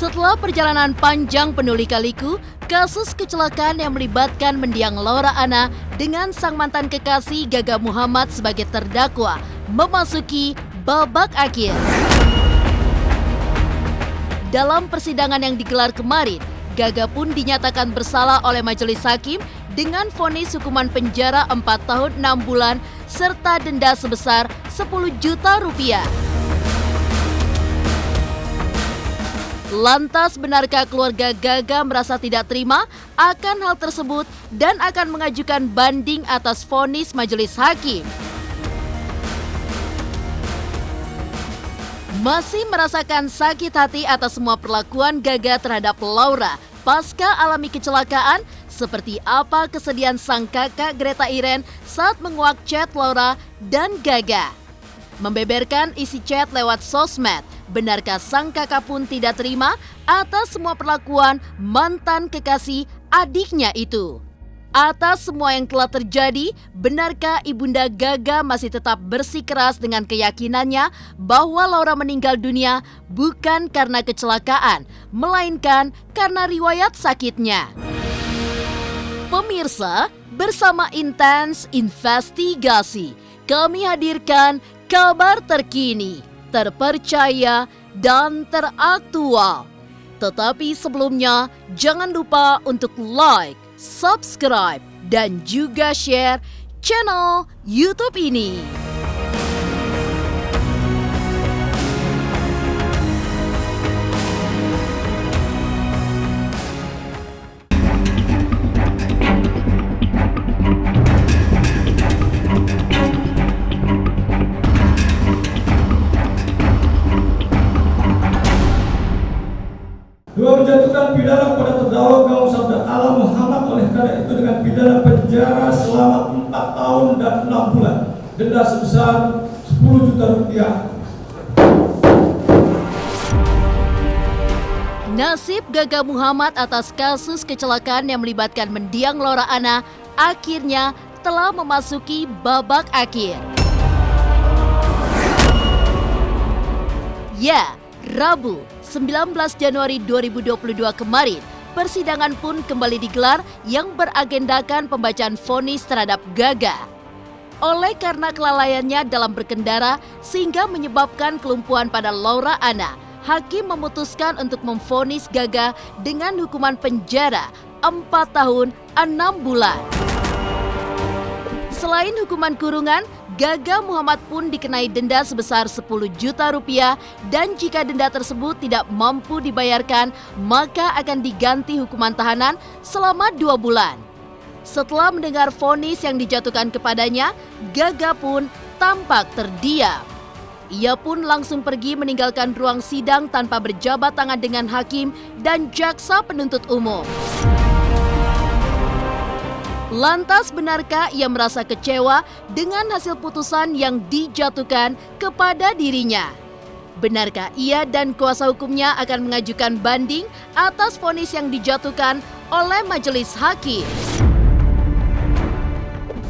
Setelah perjalanan panjang penuh lika-liku, kasus kecelakaan yang melibatkan mendiang Laura Anna dengan sang mantan kekasih Gaga Muhammad sebagai terdakwa memasuki babak akhir. Dalam persidangan yang digelar kemarin, Gaga pun dinyatakan bersalah oleh majelis hakim dengan vonis hukuman penjara 4 tahun 6 bulan serta denda sebesar 10 juta rupiah. Lantas, benarkah keluarga Gaga merasa tidak terima akan hal tersebut dan akan mengajukan banding atas vonis majelis hakim? Masih merasakan sakit hati atas semua perlakuan Gaga terhadap Laura pasca alami kecelakaan? Seperti apa kesedihan sang kakak Greta Iren saat menguak chat Laura dan Gaga? Membeberkan isi chat lewat sosmed, benarkah sang kakak pun tidak terima atas semua perlakuan mantan kekasih adiknya itu? Atas semua yang telah terjadi, benarkah Ibunda Gaga masih tetap bersikeras dengan keyakinannya bahwa Laura meninggal dunia bukan karena kecelakaan, melainkan karena riwayat sakitnya? Pemirsa, bersama Intens Investigasi, kami hadirkan kabar terkini, terpercaya, dan teraktual. Tetapi sebelumnya, jangan lupa untuk like, subscribe, dan juga share channel YouTube ini. Dua, menjatuhkan pidana kepada terdakwa Gaum Sabda Alam Muhammad oleh karena itu dengan pidana penjara selama 4 tahun dan 6 bulan, denda sebesar 10 juta rupiah. Nasib Gaga Muhammad atas kasus kecelakaan yang melibatkan mendiang Laura Anna akhirnya telah memasuki babak akhir. Ya, Rabu 19 Januari 2022 kemarin, persidangan pun kembali digelar yang beragendakan pembacaan vonis terhadap Gaga. Oleh karena kelalaiannya dalam berkendara sehingga menyebabkan kelumpuhan pada Laura Anna, hakim memutuskan untuk memvonis Gaga dengan hukuman penjara 4 tahun 6 bulan. Selain hukuman kurungan, Gaga Muhammad pun dikenai denda sebesar 10 juta rupiah dan jika denda tersebut tidak mampu dibayarkan, maka akan diganti hukuman tahanan selama 2 bulan. Setelah mendengar vonis yang dijatuhkan kepadanya, Gaga pun tampak terdiam. Ia pun langsung pergi meninggalkan ruang sidang tanpa berjabat tangan dengan hakim dan jaksa penuntut umum. Lantas, benarkah ia merasa kecewa dengan hasil putusan yang dijatuhkan kepada dirinya? Benarkah ia dan kuasa hukumnya akan mengajukan banding atas vonis yang dijatuhkan oleh majelis hakim?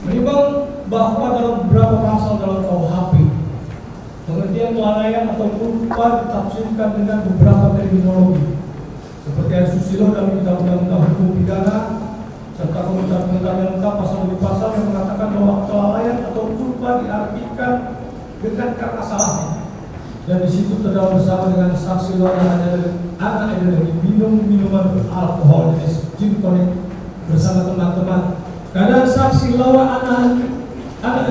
Menimbang bahwa dalam beberapa pasal dalam KUHP, pengertian kelalaian atau lupa ditafsirkan dengan beberapa terminologi, seperti asusilo dalam Undang-Undang Hukum Pidana, serta komentar-komentar yang lengkap pasal demi pasal yang mengatakan bahwa kelalaian atau lupa diartikan dengan karena salahnya. Dan di situ terdapat bersama dengan saksi Laura Anna minum minuman beralkohol jenis gin tonic bersama teman-teman. Keadaan saksi Laura Anna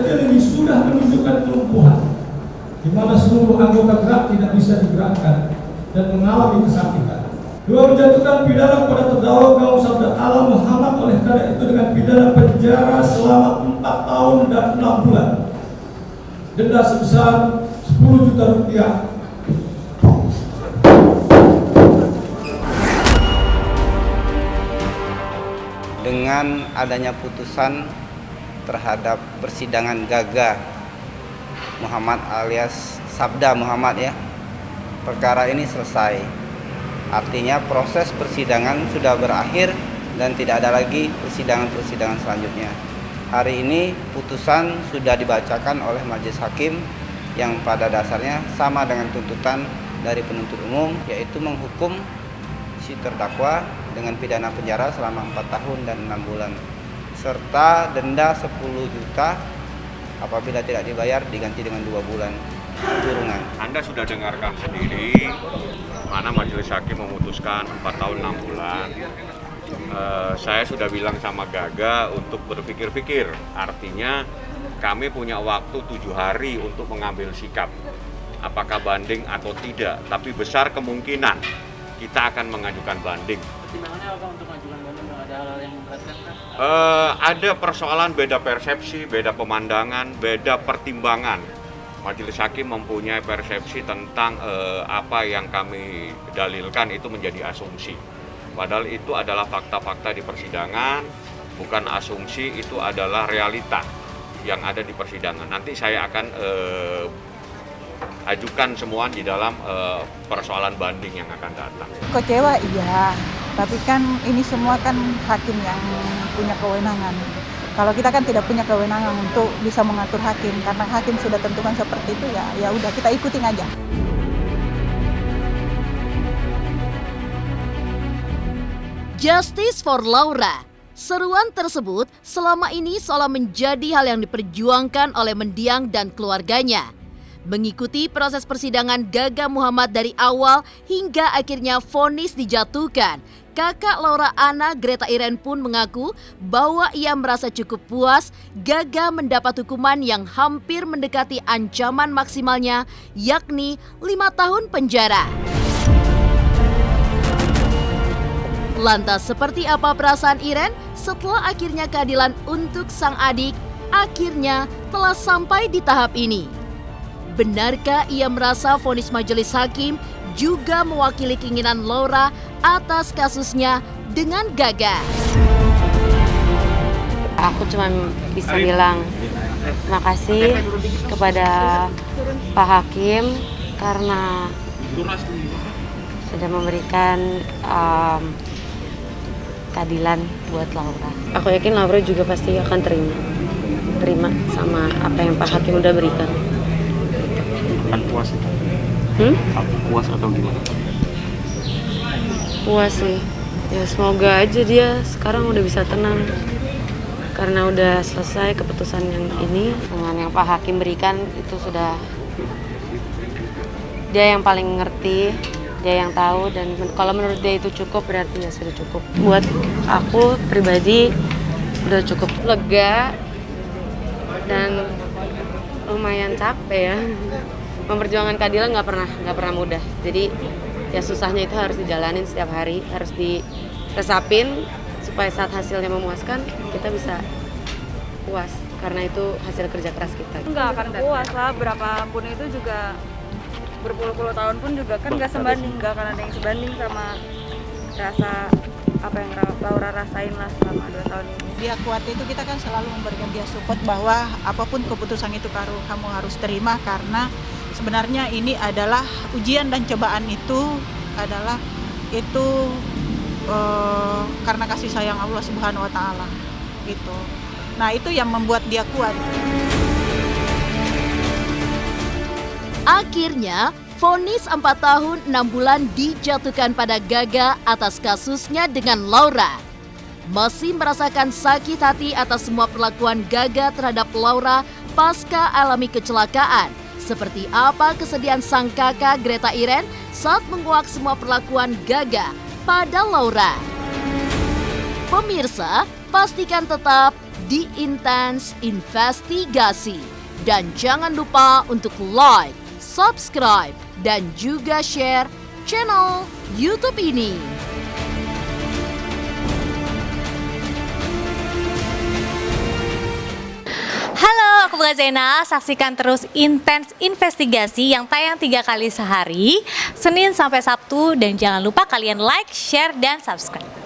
ini sudah menunjukkan kelumpuhan, di mana seluruh anggota gerak tidak bisa digerakkan dan mengalami kesakitan. Dua, menjatuhkan pidana kepada terdakwa Gaum Sabda Alam Muhammad oleh karena itu dengan pidana penjara selama 4 tahun dan 6 bulan, denda sebesar 10 juta rupiah. Dengan adanya putusan terhadap persidangan Gaga Muhammad alias Sabda Muhammad ya, perkara ini selesai. Artinya proses persidangan sudah berakhir dan tidak ada lagi persidangan-persidangan selanjutnya. Hari ini putusan sudah dibacakan oleh majelis hakim yang pada dasarnya sama dengan tuntutan dari penuntut umum, yaitu menghukum si terdakwa dengan pidana penjara selama 4 tahun dan 6 bulan serta denda 10 juta apabila tidak dibayar diganti dengan 2 bulan kurungan. Anda sudah dengarkan sendiri mana majelis hakim memutuskan 4 tahun 6 bulan. Saya sudah bilang sama Gaga untuk berpikir-pikir, artinya kami punya waktu 7 hari untuk mengambil sikap apakah banding atau tidak, tapi besar kemungkinan kita akan mengajukan banding. Pertimbangannya apa untuk mengajukan banding? Ada hal-hal yang memberatkan kan? Ada persoalan beda persepsi, beda pemandangan, beda pertimbangan. Majelis hakim mempunyai persepsi tentang apa yang kami dalilkan itu menjadi asumsi. Padahal itu adalah fakta-fakta di persidangan, bukan asumsi, itu adalah realita yang ada di persidangan. Nanti saya akan ajukan semua di dalam persoalan banding yang akan datang. Kecewa iya, tapi kan ini semua kan hakim yang punya kewenangan. Kalau kita kan tidak punya kewenangan untuk bisa mengatur hakim, karena hakim sudah tentukan seperti itu ya udah kita ikutin aja. Justice for Laura. Seruan tersebut selama ini seolah menjadi hal yang diperjuangkan oleh mendiang dan keluarganya. Mengikuti proses persidangan Gaga Muhammad dari awal hingga akhirnya vonis dijatuhkan, kakak Laura Anna Greta Iren pun mengaku bahwa ia merasa cukup puas Gaga mendapat hukuman yang hampir mendekati ancaman maksimalnya, yakni 5 tahun penjara. Lantas seperti apa perasaan Iren setelah akhirnya keadilan untuk sang adik akhirnya telah sampai di tahap ini? Benarkah ia merasa vonis majelis hakim juga mewakili keinginan Laura atas kasusnya dengan Gaga? Aku cuma bisa bilang makasih kepada Pak Hakim karena sudah memberikan keadilan buat Laura. Aku yakin Laura juga pasti akan terima sama apa yang Pak Hakim udah berikan. Kan puas itu? Puas atau gimana? Puas sih. Ya semoga aja dia sekarang udah bisa tenang. Karena udah selesai keputusan yang ini. Dengan yang Pak Hakim berikan itu sudah dia yang paling ngerti. Dia yang tahu, dan kalau menurut dia itu cukup berarti ya sudah cukup. Buat aku pribadi udah cukup lega dan lumayan capek ya. Memperjuangkan keadilan nggak pernah mudah. Jadi ya susahnya itu harus dijalanin setiap hari, harus diresapin supaya saat hasilnya memuaskan kita bisa puas karena itu hasil kerja keras kita. Nggak akan puas lah, berapapun itu juga berpuluh-puluh tahun pun juga kan nggak sebanding, nggak akan ada yang sebanding sama rasa apa yang Laura rasain lah selama 2 tahun ini. Dia kuat itu kita kan selalu memberikan dia support bahwa apapun keputusan itu kamu harus terima, karena sebenarnya ini adalah ujian dan cobaan itu adalah karena kasih sayang Allah Subhanahu wa taala gitu. Nah, itu yang membuat dia kuat. Akhirnya, vonis 4 tahun 6 bulan dijatuhkan pada Gaga atas kasusnya dengan Laura. Masih merasakan sakit hati atas semua perlakuan Gaga terhadap Laura pasca alami kecelakaan. Seperti apa kesedihan sang kakak Greta Iren saat menguak semua perlakuan Gaga pada Laura. Pemirsa, pastikan tetap di Intens Investigasi. Dan jangan lupa untuk like, subscribe, dan juga share channel YouTube ini. Halo, aku Bunga Zainal. Saksikan terus Intens Investigasi yang tayang 3 kali sehari, Senin sampai Sabtu. Dan jangan lupa kalian like, share, dan subscribe.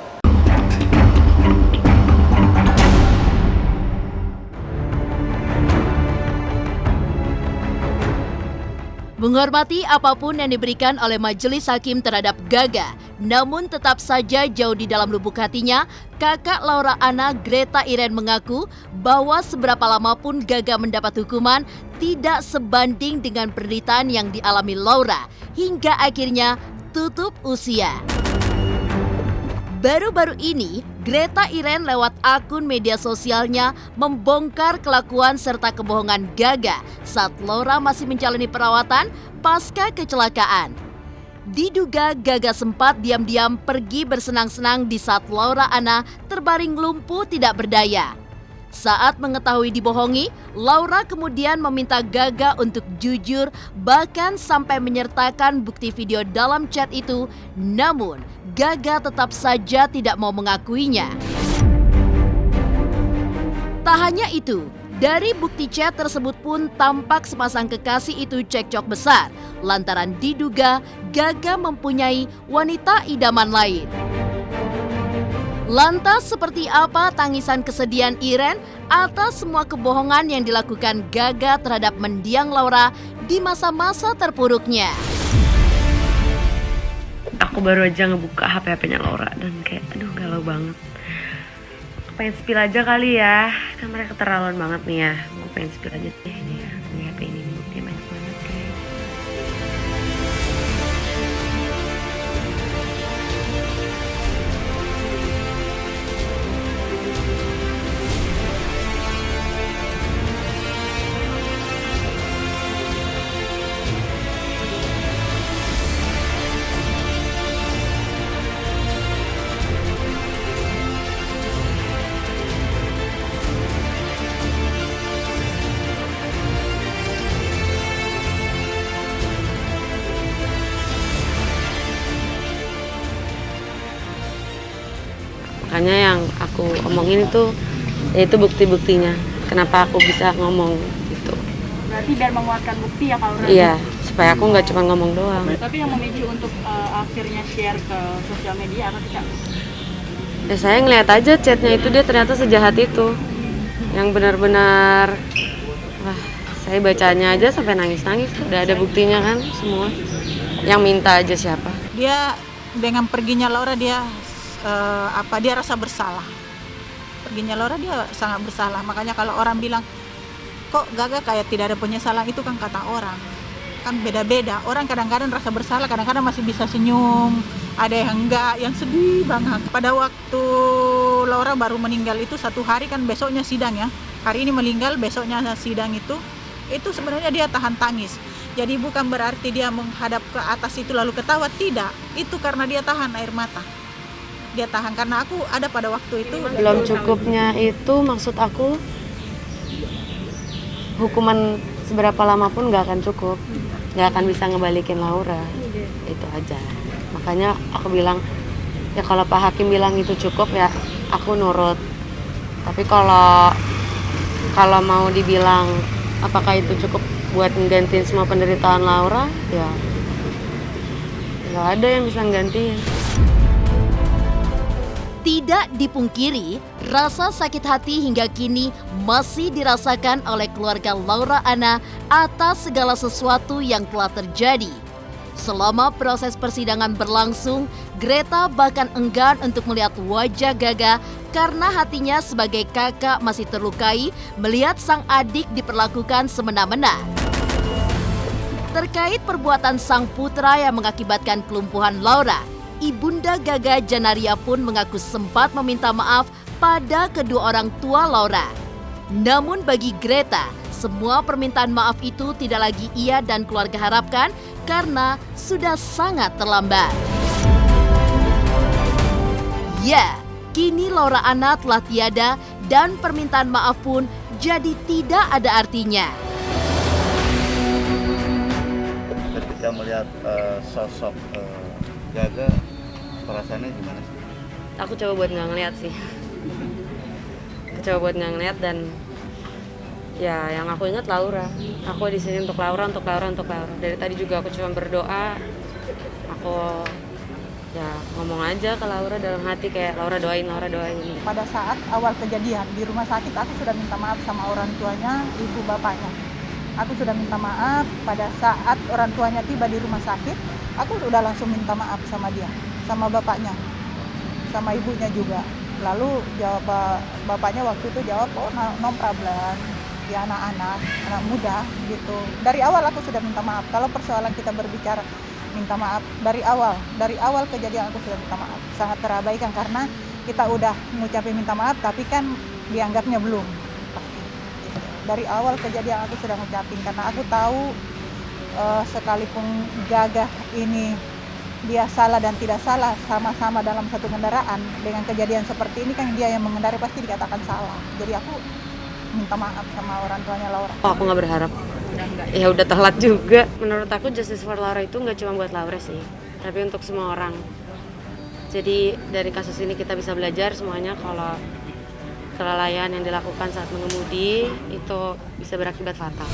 Menghormati apapun yang diberikan oleh majelis hakim terhadap Gaga, namun tetap saja jauh di dalam lubuk hatinya, kakak Laura Anna Greta Iren mengaku bahwa seberapa lama pun Gaga mendapat hukuman tidak sebanding dengan penderitaan yang dialami Laura hingga akhirnya tutup usia. Baru-baru ini, Greta Iren lewat akun media sosialnya membongkar kelakuan serta kebohongan Gaga saat Laura masih menjalani perawatan pasca kecelakaan. Diduga Gaga sempat diam-diam pergi bersenang-senang di saat Laura Anna terbaring lumpuh tidak berdaya. Saat mengetahui dibohongi, Laura kemudian meminta Gaga untuk jujur, bahkan sampai menyertakan bukti video dalam chat itu. Namun, Gaga tetap saja tidak mau mengakuinya. Tak hanya itu, dari bukti chat tersebut pun tampak sepasang kekasih itu cekcok besar lantaran diduga Gaga mempunyai wanita idaman lain. Lantas seperti apa tangisan kesedihan Iren atas semua kebohongan yang dilakukan Gaga terhadap mendiang Laura di masa-masa terpuruknya? Aku baru aja ngebuka HP-nya Laura dan kayak aduh galau banget. Aku pengen spill aja kali ya, kan mereka keterlaluan banget nih ya. Aku pengen spill aja deh ini ya, di HP ini buktinya banyak banget kayak. Makanya yang aku omongin itu yaitu bukti-buktinya. Kenapa aku bisa ngomong gitu. Berarti biar menguatkan bukti ya kalau Iya, supaya aku nggak cuma ngomong doang. Tapi yang memicu untuk akhirnya share ke sosial media apa sih, Kak? Ya saya ngeliat aja chatnya itu dia ternyata sejahat itu. Yang benar-benar wah, saya bacanya aja sampai nangis-nangis. Udah ada buktinya kan semua. Yang minta aja siapa? Dia dengan perginya Laura dia dia rasa bersalah. Perginya Laura dia sangat bersalah. Makanya kalau orang bilang kok Gaga kayak tidak ada penyesalan, itu kan kata orang. Kan beda-beda. Orang kadang-kadang rasa bersalah, kadang-kadang masih bisa senyum, ada yang enggak, yang sedih banget. Pada waktu Laura baru meninggal itu 1 hari kan besoknya sidang ya. Hari ini meninggal, besoknya sidang itu sebenarnya dia tahan tangis. Jadi bukan berarti dia menghadap ke atas itu lalu ketawa, tidak. Itu karena dia tahan air mata. Dia tahan karena aku ada pada waktu itu. Belum cukupnya itu maksud aku hukuman seberapa lama pun nggak akan cukup, nggak akan bisa ngebalikin Laura. Itu aja. Makanya aku bilang ya kalau Pak Hakim bilang itu cukup ya aku nurut. Tapi kalau mau dibilang apakah itu cukup buat nggantiin semua penderitaan Laura, ya nggak ada yang bisa nggantiin. Tidak dipungkiri, rasa sakit hati hingga kini masih dirasakan oleh keluarga Laura Anna atas segala sesuatu yang telah terjadi. Selama proses persidangan berlangsung, Greta bahkan enggan untuk melihat wajah Gaga karena hatinya sebagai kakak masih terlukai melihat sang adik diperlakukan semena-mena. Terkait perbuatan sang putra yang mengakibatkan kelumpuhan Laura, Ibunda Gaga Janaria pun mengaku sempat meminta maaf pada kedua orang tua Laura. Namun bagi Greta, semua permintaan maaf itu tidak lagi ia dan keluarga harapkan karena sudah sangat terlambat. Ya, kini Laura Anna telah tiada dan permintaan maaf pun jadi tidak ada artinya. Ketika melihat sosok Gaga, perasaannya gimana sih? Aku coba buat nggak ngeliat sih. Aku coba buat nggak ngeliat dan ya yang aku ingat Laura. Aku di sini untuk Laura. Dari tadi juga aku cuma berdoa. Aku ya ngomong aja ke Laura dalam hati kayak Laura doain. Pada saat awal kejadian di rumah sakit aku sudah minta maaf sama orang tuanya, ibu bapaknya. Aku sudah minta maaf pada saat orang tuanya tiba di rumah sakit. Aku udah langsung minta maaf sama dia, sama bapaknya, sama ibunya juga. Lalu jawab bapaknya waktu itu jawab, oh no problem, ya anak-anak, anak muda gitu. Dari awal aku sudah minta maaf. Kalau persoalan kita berbicara minta maaf dari awal kejadian aku sudah minta maaf. Sangat terabaikan karena kita udah ngucapin minta maaf tapi kan dianggapnya belum. Pasti. Dari awal kejadian aku sudah ngucapin karena aku tahu sekalipun Gagah ini dia salah dan tidak salah sama-sama dalam satu kendaraan, dengan kejadian seperti ini kan dia yang mengendari pasti dikatakan salah. Jadi aku minta maaf sama orang tuanya Laura. Aku nggak berharap. Ya udah telat juga. Menurut aku justice for Laura itu nggak cuma buat Laura sih, tapi untuk semua orang. Jadi dari kasus ini kita bisa belajar semuanya kalau kelalaian yang dilakukan saat mengemudi itu bisa berakibat fatal.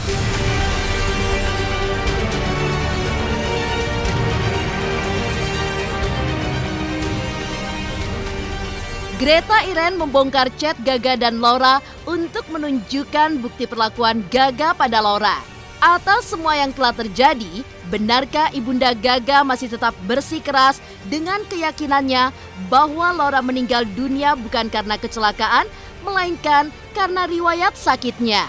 Greta Iren membongkar chat Gaga dan Laura untuk menunjukkan bukti perlakuan Gaga pada Laura. Atas semua yang telah terjadi, benarkah Ibunda Gaga masih tetap bersikeras dengan keyakinannya bahwa Laura meninggal dunia bukan karena kecelakaan, melainkan karena riwayat sakitnya?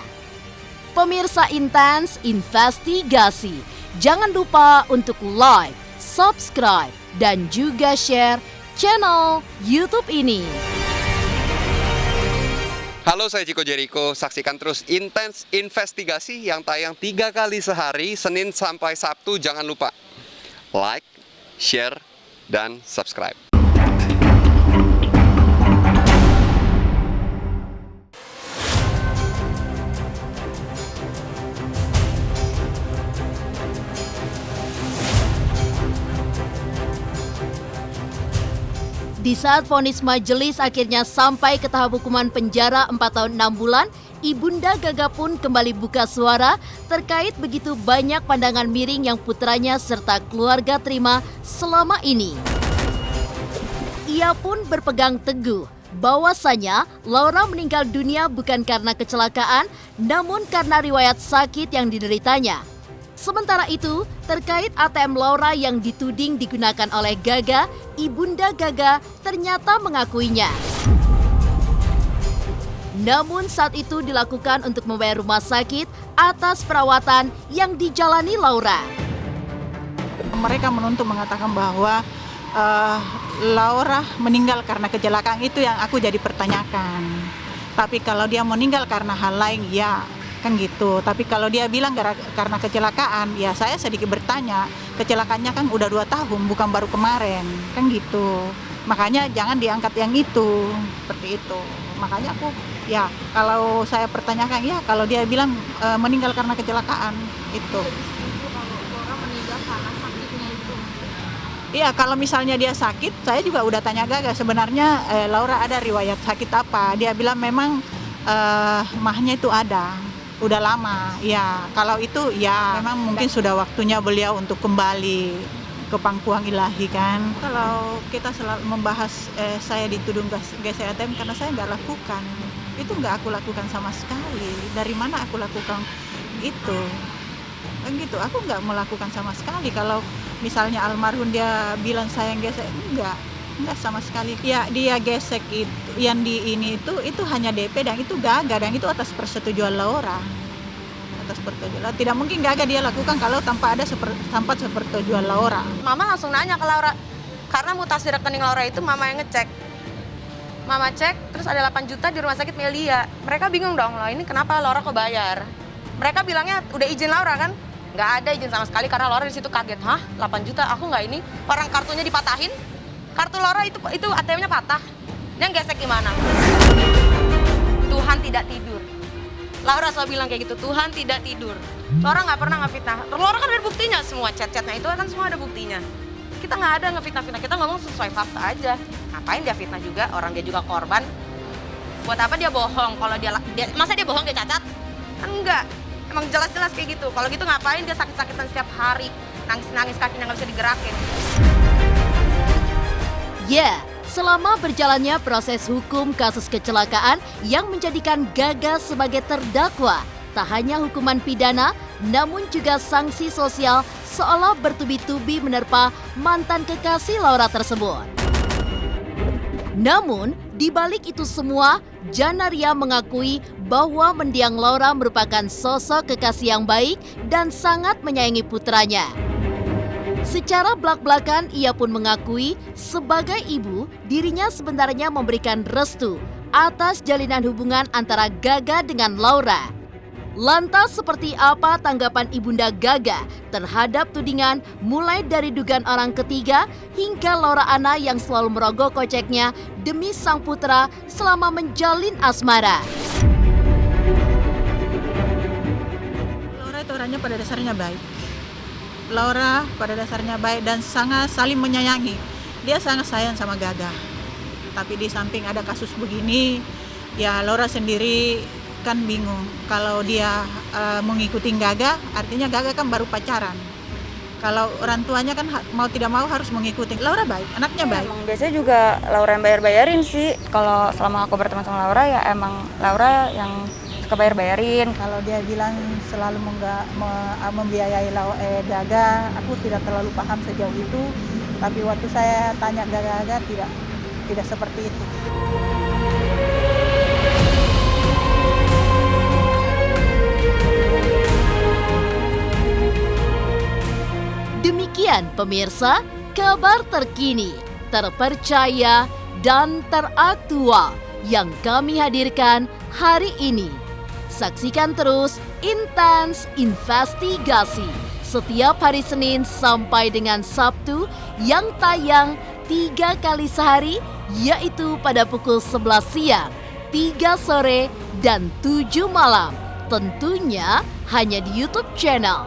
Pemirsa Intens Investigasi, jangan lupa untuk like, subscribe, dan juga share channel YouTube ini. Halo, saya Chico Jericho. Saksikan terus Intens Investigasi yang tayang 3 kali sehari, Senin sampai Sabtu. Jangan lupa like, share, dan subscribe. Di saat vonis majelis akhirnya sampai ke tahap hukuman penjara 4 tahun 6 bulan, Ibunda Gaga pun kembali buka suara terkait begitu banyak pandangan miring yang putranya serta keluarga terima selama ini. Ia pun berpegang teguh bahwasanya Laura meninggal dunia bukan karena kecelakaan, namun karena riwayat sakit yang dideritanya. Sementara itu, terkait ATM Laura yang dituding digunakan oleh Gaga, Ibunda Gaga ternyata mengakuinya. Namun saat itu dilakukan untuk membayar rumah sakit atas perawatan yang dijalani Laura. Mereka menuntut mengatakan bahwa Laura meninggal karena kecelakaan, itu yang aku jadi pertanyakan. Tapi kalau dia meninggal karena hal lain, ya kan gitu. Tapi kalau dia bilang karena kecelakaan, ya saya sedikit bertanya, kecelakaannya kan udah 2 tahun, bukan baru kemarin, kan gitu. Makanya jangan diangkat yang itu, seperti itu. Makanya aku, ya kalau saya pertanyakan, ya kalau dia bilang meninggal karena kecelakaan, itu. Iya, kalau misalnya dia sakit, saya juga udah tanya Gaga, sebenarnya Laura ada riwayat sakit apa. Dia bilang memang mahnya itu ada. Udah lama, ya kalau itu ya memang mungkin sudah waktunya beliau untuk kembali ke pangkuan ilahi kan. Kalau kita selalu membahas saya dituduh gesek ATM karena saya nggak lakukan, itu nggak aku lakukan sama sekali. Dari mana aku lakukan itu? Kan gitu, aku nggak melakukan sama sekali. Kalau misalnya almarhum dia bilang saya yang gesek, enggak sama sekali. Ya dia gesek itu yang di ini itu hanya DP dan itu Gaga, dan itu atas persetujuan Laura. Atas persetujuan. Tidak mungkin Gaga dia lakukan kalau tanpa persetujuan Laura. Mama langsung nanya ke Laura, karena mutasi rekening Laura itu mama yang ngecek. Mama cek, terus ada 8 juta di rumah sakit Melia. Mereka bingung dong, loh ini kenapa Laura kok bayar? Mereka bilangnya udah izin Laura kan? Nggak ada izin sama sekali karena Laura di situ kaget. Hah? 8 juta? Aku nggak ini? Orang kartunya dipatahin? Kartu Laura itu ATM-nya patah. Yang gesek gimana? Tuhan tidak tidur. Laura selalu bilang kayak gitu, Tuhan tidak tidur. Laura nggak pernah ngefitnah. Laura kan ada buktinya, semua chat-chatnya itu kan semua ada buktinya. Kita nggak ada ngefitnah-fitnah, kita ngomong sesuai fakta aja. Ngapain dia fitnah juga, orang dia juga korban. Buat apa dia bohong? Kalau dia masa dia bohong dia cacat? Kan enggak. Emang jelas-jelas kayak gitu. Kalau gitu ngapain dia sakit-sakitan setiap hari, nangis-nangis kakinya nggak bisa digerakin. Ya, selama berjalannya proses hukum kasus kecelakaan yang menjadikan Gaga sebagai terdakwa, tak hanya hukuman pidana, namun juga sanksi sosial seolah bertubi-tubi menerpa mantan kekasih Laura tersebut. Namun, di balik itu semua, Janaria mengakui bahwa mendiang Laura merupakan sosok kekasih yang baik dan sangat menyayangi putranya. Secara belak-belakan ia pun mengakui sebagai ibu dirinya sebenarnya memberikan restu atas jalinan hubungan antara Gaga dengan Laura. Lantas seperti apa tanggapan Ibunda Gaga terhadap tudingan mulai dari dugaan orang ketiga hingga Laura Anna yang selalu merogoh koceknya demi sang putra selama menjalin asmara? Laura itu orangnya pada dasarnya baik. Laura pada dasarnya baik dan sangat saling menyayangi. Dia sangat sayang sama Gaga. Tapi di samping ada kasus begini, ya Laura sendiri kan bingung. Kalau dia mengikuti Gaga, artinya Gaga kan baru pacaran. Kalau orang tuanya kan mau tidak mau harus mengikuti. Laura baik, anaknya baik. Emang biasanya juga Laura yang bayar-bayarin sih. Kalau selama aku berteman sama Laura ya emang Laura yang suka bayar-bayarin. Kalau dia bilang selalu membiayai Gaga, aku tidak terlalu paham sejauh itu. Tapi waktu saya tanya Gaga tidak seperti itu. Demikian pemirsa, kabar terkini, terpercaya, dan teraktual yang kami hadirkan hari ini. Saksikan terus Intens Investigasi setiap hari Senin sampai dengan Sabtu yang tayang 3 kali sehari, yaitu pada pukul 11 siang, 3 sore, dan 7 malam. Tentunya hanya di YouTube channel.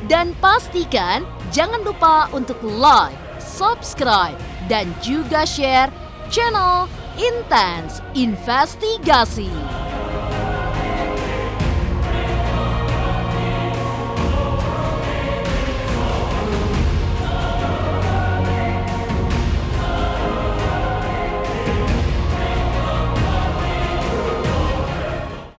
Dan pastikan jangan lupa untuk like, subscribe, dan juga share channel Intens Investigasi.